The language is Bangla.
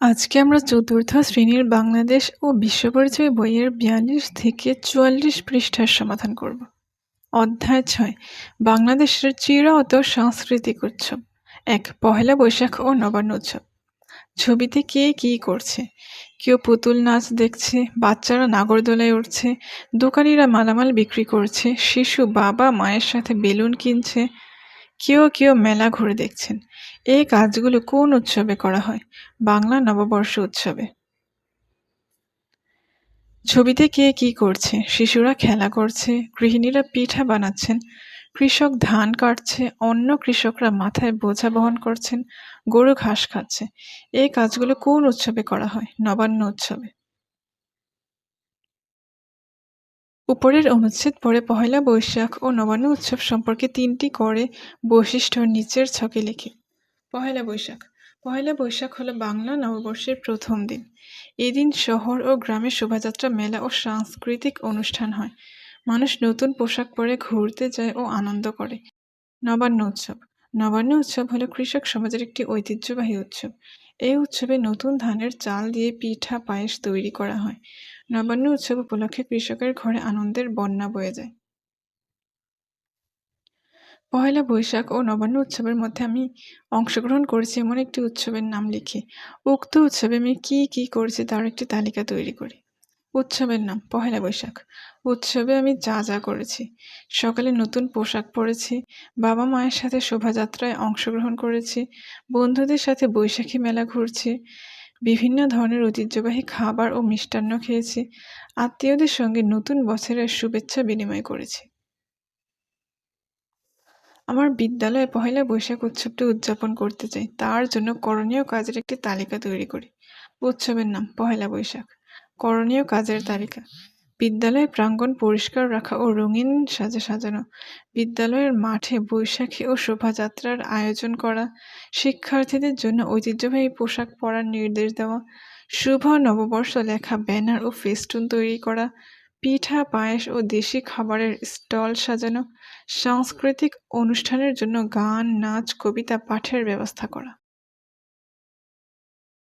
আজকে আমরা চতুর্থ শ্রেণীর বাংলাদেশ ও বিশ্ব পরিচয় বইয়ের ৪২ থেকে ৪৪ পৃষ্ঠার সমাধান করব। অধ্যায় ৬, বাংলাদেশের চিরায়ত সাংস্কৃতিক উৎসব। ১. পহেলা বৈশাখ ও নবান্ন উৎসব। ছবিতে কে কী করছে? কেউ পুতুল নাচ দেখছে, বাচ্চারা নাগরদোলায় উঠছে, দোকানিরা মালামাল বিক্রি করছে, শিশু বাবা মায়ের সাথে বেলুন কিনছে, কেউ কেউ মেলা ঘুরে দেখছেন। এই কাজগুলো কোন উৎসবে করা হয়? বাংলা নববর্ষ উৎসবে। ছবিতে কে কি করছে? শিশুরা খেলা করছে, গৃহিণীরা পিঠা বানাচ্ছেন, কৃষক ধান কাটছে, অন্য কৃষকরা মাথায় বোঝা বহন করছেন, গরু ঘাস খাচ্ছে। এই কাজগুলো কোন উৎসবে করা হয়? নবান্ন উৎসবে। উপরের অনুচ্ছেদ পড়ে পহেলা বৈশাখ ও নবান্ন উৎসব সম্পর্কে ৩টি করে বৈশিষ্ট্য নিচের ছকে লিখে। পহেলা বৈশাখ। পহেলা বৈশাখ হলো বাংলা নববর্ষের প্রথম দিন। এদিন শহর ও গ্রামে শোভাযাত্রা, মেলা ও সাংস্কৃতিক অনুষ্ঠান হয়। মানুষ নতুন পোশাক পরে ঘুরতে যায় ও আনন্দ করে। নবান্ন উৎসব। নবান্ন উৎসব হলো কৃষক সমাজের একটি ঐতিহ্যবাহী উৎসব। এই উৎসবে নতুন ধানের চাল দিয়ে পিঠা পায়েস তৈরি করা হয়। নবান্ন উৎসব উপলক্ষে কৃষকের ঘরে আনন্দের বন্যা বয়ে যায়। পহেলা বৈশাখ ও নবান্ন উৎসবের মধ্যে আমি অংশগ্রহণ করেছি এমন একটি উৎসবের নাম লিখি। উক্ত উৎসবে আমি কি কি করেছি তার একটি তালিকা তৈরি করি। উৎসবের নাম পহেলা বৈশাখ। উৎসবে আমি যা যা করেছি: সকালে নতুন পোশাক পরেছি, বাবা মায়ের সাথে শোভাযাত্রায় অংশগ্রহণ করেছি, বন্ধুদের সাথে বৈশাখী মেলা ঘুরছি, বিভিন্ন ধরনের ঐতিহ্যবাহী খাবার ও মিষ্টান্ন খেয়েছি, আত্মীয়দের সঙ্গে নতুন বছরের শুভেচ্ছা বিনিময় করেছি। আমার বিদ্যালয়ে পহেলা বৈশাখ উৎসবটি উদযাপন করতে চাই, তার জন্য করণীয় কাজের একটি তালিকা তৈরি করি। উৎসবের নাম পহেলা বৈশাখ। করণীয় কাজের তালিকা: বিদ্যালয়ের প্রাঙ্গণ পরিষ্কার রাখা ও রঙিন সাজে সাজানো, বিদ্যালয়ের মাঠে বৈশাখী ও শোভাযাত্রার আয়োজন করা, শিক্ষার্থীদের জন্য ঐতিহ্যবাহী পোশাক পরার নির্দেশ দেওয়া, শুভ নববর্ষ লেখা ব্যানার ও ফেস্টুন তৈরি করা, পিঠা পায়েস ও দেশি খাবারের স্টল সাজানো, সাংস্কৃতিক অনুষ্ঠানের জন্য গান নাচ কবিতা পাঠের ব্যবস্থা করা।